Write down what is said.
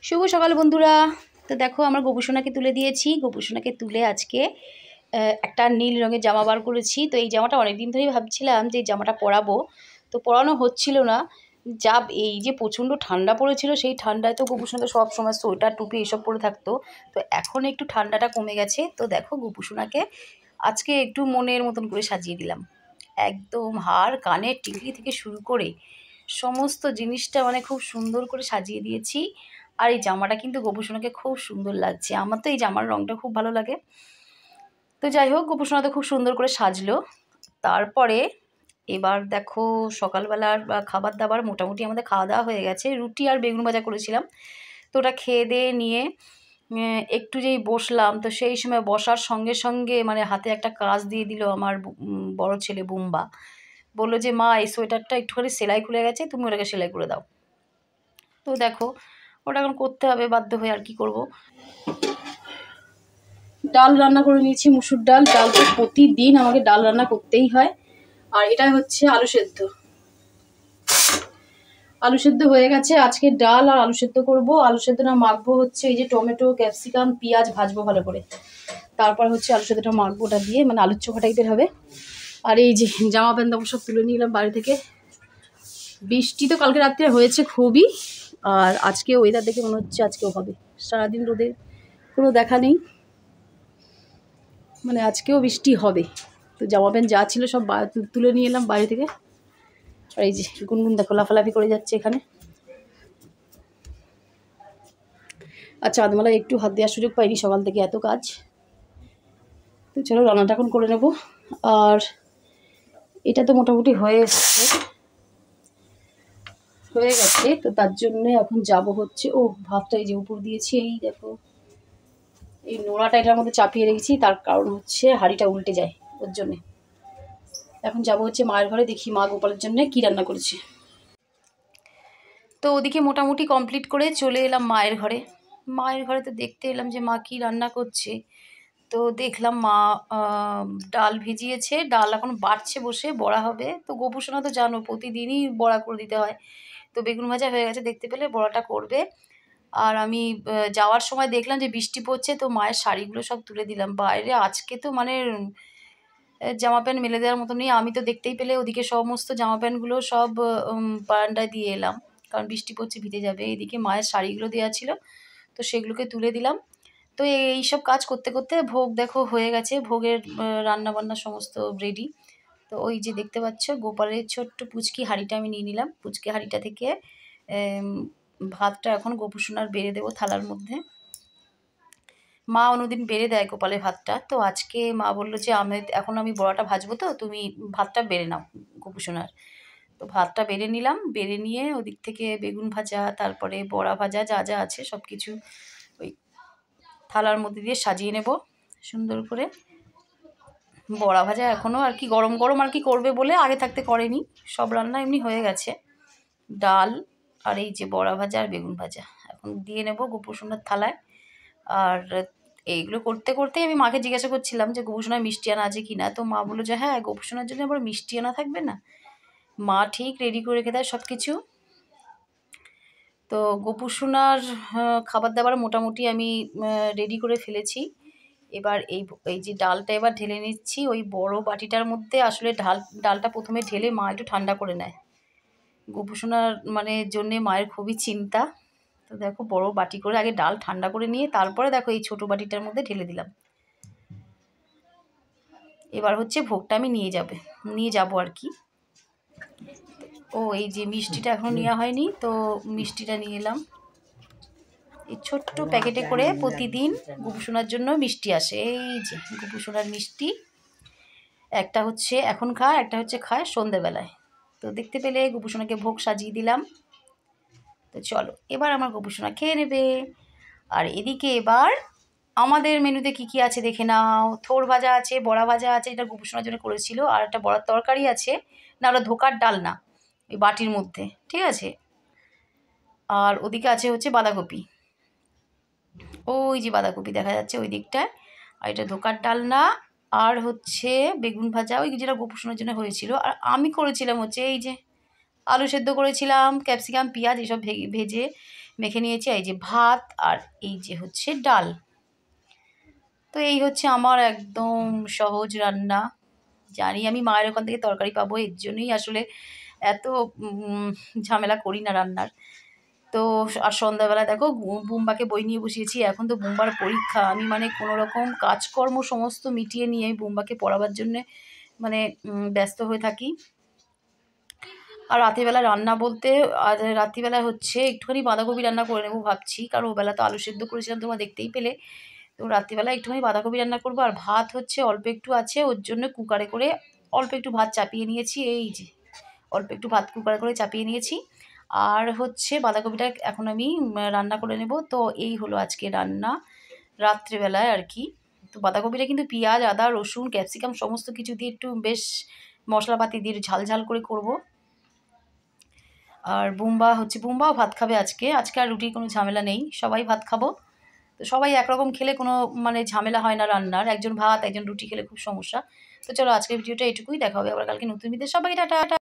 শুভ সকাল বন্ধুরা। তো দেখো আমার গোপুসোনাকে তুলে দিয়েছি। গোপুসোনাকে তুলে আজকে একটা নীল রঙের জামা বার করেছি। তো এই জামাটা অনেক দিন ধরেই ভাবছিলাম যে এই জামাটা পরাবো, তো পরানো হচ্ছিল না। যা এই যে প্রচণ্ড ঠান্ডা পড়েছিল, সেই ঠান্ডায় তো গোপুসোনা তো সবসময় সোয়েটার টুপি এসব পরে থাকতো। তো এখন একটু ঠান্ডাটা কমে গেছে। তো দেখো গোপুসোনাকে আজকে একটু মনের মতন করে সাজিয়ে দিলাম। একদম হার কানের টিকলি থেকে শুরু করে সমস্ত জিনিসটা মানে খুব সুন্দর করে সাজিয়ে দিয়েছি। আর এই জামাটা কিন্তু গোপুসোনাকে খুব সুন্দর লাগছে। আমার তো এই জামার রঙটা খুব ভালো লাগে। তো যাই হোক, গোপুসোনা তো খুব সুন্দর করে সাজলো। তারপরে এবার দেখো সকালবেলার খাবার দাবার মোটামুটি আমাদের খাওয়া দাওয়া হয়ে গেছে। রুটি আর বেগুন ভাজা করেছিলাম। তো ওটা খেয়ে দিয়ে নিয়ে একটু যেই বসলাম, তো সেই সময় বসার সঙ্গে সঙ্গে মানে হাতে একটা কাজ দিয়ে দিল আমার বড় ছেলে বুম্বা। বললো যে মা এই সোয়েটারটা একটুখানি সেলাই খুলে গেছে, তুমি ওটাকে সেলাই করে দাও। তো দেখো ওটা এখন করতে হবে বাধ্য হয়ে, আর কি করব। ডাল রান্না করে নিয়েছি, মুসুর ডাল। ডাল তো প্রতিদিন আমাকে ডাল রান্না করতেই হয়। আর এটা হচ্ছে আলু সেদ্ধ। আলু সেদ্ধ হয়ে গেছে। আজকে ডাল আর আলু সেদ্ধ করবো। আলু সেদ্ধটা মাখবো হচ্ছে এই যে টমেটো, ক্যাপসিকাম, পেঁয়াজ ভাজবো ভালো করে। তারপর হচ্ছে আলু সেদ্ধটা মাখবো, ওটা দিয়ে মানে আলুর চোখা টাইপের হবে। আর এই যে জামা প্যান্ট সব তুলে নিলাম বাড়ি থেকে। বৃষ্টি তো কালকে রাত্রে হয়েছে খুবই। আর আজকে ওয়েদার দেখে মনে হচ্ছে আজকেও হবে। সারাদিন রোদের কোনো দেখা নেই, মানে আজকেও বৃষ্টি হবে। তো জামা প্যান্ট যা ছিল সব তুলে নিয়ে এলাম বাড়ি থেকে। আর এই যে গুনগুন দেখো লাফালাফি করে যাচ্ছে এখানে। আর চাঁদমালা একটু হাত দেওয়ার সুযোগ পাইনি, সকাল থেকে এত কাজ। তো চলো রান্নাটা এখন করে নেব। আর এটা তো মোটামুটি হয়ে গেছে। তো তার জন্য এখন যাব হচ্ছে, ও ভাতটা এই যে উপর দিয়েছি, এই দেখো এই নোড়াটা এটার মধ্যে চাপিয়ে রেখেছি। তার কারণ হচ্ছে হাঁড়িটা উল্টে যায়, ওর জন্যে। এখন যাব হচ্ছে মায়ের ঘরে, দেখি মা গোপালের জন্য কি রান্না করেছে। তো ওদিকে মোটামুটি কমপ্লিট করে চলে এলাম মায়ের ঘরে। মায়ের ঘরে তো দেখতে এলাম যে মা কি রান্না করছে। তো দেখলাম মা ডাল ভিজিয়েছে, ডাল এখন বাড়ছে বসে, বড়া হবে। তো গোপুসোনা তো জানো প্রতিদিনই বড়া করে দিতে হয়। তো বেগুন ভাজা হয়ে গেছে, দেখতে পেলে বড়াটা করবে। আর আমি যাওয়ার সময় দেখলাম যে বৃষ্টি পড়ছে, তো মায়ের শাড়িগুলো সব তুলে দিলাম বাইরে। আজকে তো মানে জামা প্যান্ট মেলে দেওয়ার মতো নেই। আমি তো দেখতেই পেলে ওদিকে সমস্ত জামা প্যান্টগুলো সব বারান্দায় দিয়ে এলাম, কারণ বৃষ্টি পড়ছে ভিজে যাবে। এদিকে মায়ের শাড়িগুলো দেওয়া ছিল, তো সেগুলোকে তুলে দিলাম। তো এইসব কাজ করতে করতে ভোগ দেখো হয়ে গেছে। ভোগের রান্না বান্না সমস্ত রেডি। তো ওই যে দেখতে পাচ্ছ গোপালের ছোট্ট পুচকি হাঁড়িটা আমি নিয়ে নিলাম। পুচকি হাঁড়িটা থেকে ভাতটা এখন গোপুসোনার বেড়ে দেবো থালার মধ্যে। মা অন্যদিন বেড়ে দেয় গোপালের ভাতটা, তো আজকে মা বললো যে এখন আমি বড়াটা ভাজবো, তো তুমি ভাতটা বেড়ে নাও গোপুসোনার। তো ভাতটা বেড়ে নিলাম, বেড়ে নিয়ে ওদিক থেকে বেগুন ভাজা, তারপরে বড়া ভাজা, যা যা আছে সব কিছু ওই থালার মধ্যে দিয়ে সাজিয়ে নেব সুন্দর করে। বড়া ভাজা এখনও আর কি গরম গরম আর কি করবে বলে আগে থাকতে করেনি, সব রান্না এমনি হয়ে গেছে। ডাল আর এই যে বড়া ভাজা আর বেগুন ভাজা এখন দিয়ে নেব গোপুসোনার থালায়। আর এইগুলো করতে করতেই আমি মাকে জিজ্ঞাসা করছিলাম যে গোপুসোনার মিষ্টি আনা আছে কি না। তো মা বললো যে হ্যাঁ, গোপুসোনার জন্য আবার মিষ্টি আনা থাকবে না। মা ঠিক রেডি করে রেখে দেয় সব কিছু। তো গোপুসোনার খাবার দাবার মোটামুটি আমি রেডি করে ফেলেছি। এবার এই যে ডালটা এবার ঢেলে নিচ্ছি ওই বড় বাটিটার মধ্যে। আসলে ডালটা প্রথমে ঢেলে মা একটু ঠান্ডা করে নেয়। গোপুসোনার মানে জন্যে মায়ের খুবই চিন্তা। তো দেখো বড় বাটি করে আগে ডাল ঠান্ডা করে নিয়ে তারপরে দেখো এই ছোট বাটিটার মধ্যে ঢেলে দিলাম। এবার হচ্ছে ভোগটা আমি নিয়ে যাব আর কি। ও এই যে মিষ্টিটা এখনও নেওয়া হয়নি, তো মিষ্টিটা নিয়ে এলাম। এই ছোট্ট প্যাকেটে করে প্রতিদিন গোপুসোনার জন্য মিষ্টি আসে। এই যে গোপুসোনার মিষ্টি, একটা হচ্ছে এখন খায়, একটা হচ্ছে খায় সন্ধেবেলায়। তো দেখতে পেলে গোপুসোনাকে ভোগ সাজিয়ে দিলাম। তো চলো এবার আমার গোপুসোনা খেয়ে নেবে। আর এদিকে এবার আমাদের মেনুতে কি কি আছে দেখে নাও। থোড় ভাজা আছে, বড়া ভাজা আছে, এটা গোপুসোনার জন্য করেছিল। আর একটা বড়ার তরকারি আছে, না ওটা ধোকার ডাল না, ওই বাটির মধ্যে, ঠিক আছে। আর ওদিকে আছে হচ্ছে বাঁধাকপি, ওই যে বাঁধাকপি দেখা যাচ্ছে ওই দিকটায়। আর এটা ধোকার ডালনা। আর হচ্ছে বেগুন ভাজা, ওই যেটা গোপুসোনার জন্য হয়েছিল। আর আমি করেছিলাম হচ্ছে এই যে আলু সেদ্ধ করেছিলাম, ক্যাপসিকাম পেঁয়াজ এসব ভেজে মেখে নিয়েছি। এই যে ভাত আর এই যে হচ্ছে ডাল। তো এই হচ্ছে আমার একদম সহজ রান্না। জানি আমি মায়ের ওখান থেকে তরকারি পাবো, এর জন্যই আসলে এত ঝামেলা করি না রান্নার। তো আর সন্ধ্যাবেলা দেখো বুম্বাকে বই নিয়ে বসিয়েছি। এখন তো বুম্বার পরীক্ষা, আমি মানে কোনো রকম কাজকর্ম সমস্ত মিটিয়ে নিয়ে আমি বুম্বাকে পড়াবার জন্যে মানে ব্যস্ত হয়ে থাকি। আর রাত্রিবেলা রান্না বলতে রাত্রিবেলা হচ্ছে একটুখানি বাঁধাকপি রান্না করে নেবো ভাবছি, কারণ ওবেলা তো আলু সেদ্ধ করেছিলাম তোমরা দেখতেই পেলে। তো রাত্রিবেলা একটুখানি বাঁধাকপি রান্না করবো, আর ভাত হচ্ছে অল্প একটু আছে, ওর জন্য কুকারে করে অল্প একটু ভাত চাপিয়ে নিয়েছি। এই যে অল্প একটু ভাত কুকারে করে চাপিয়ে নিয়েছি, আর হচ্ছে বাঁধাকপিটা এখন আমি রান্না করে নেব। তো এই হলো আজকে রান্না রাত্রিবেলায় আর কি। তো বাঁধাকপিটা কিন্তু পেঁয়াজ আদা রসুন ক্যাপসিকাম সমস্ত কিছু দিয়ে একটু বেশ মশলাপাতি দিয়ে ঝাল ঝাল করে করব। আর বুম্বাও ভাত খাবে আজকে। আজকে আর রুটির কোনো ঝামেলা নেই, সবাই ভাত খাবো। তো সবাই একরকম খেলে কোনো মানে ঝামেলা হয় না রান্নার, একজন ভাত একজন রুটি খেলে খুব সমস্যা। তো চলো আজকের ভিডিওটা এটুকুই, দেখা হবে আবার কালকে নতুন ভিডিও। সবাই টাটা।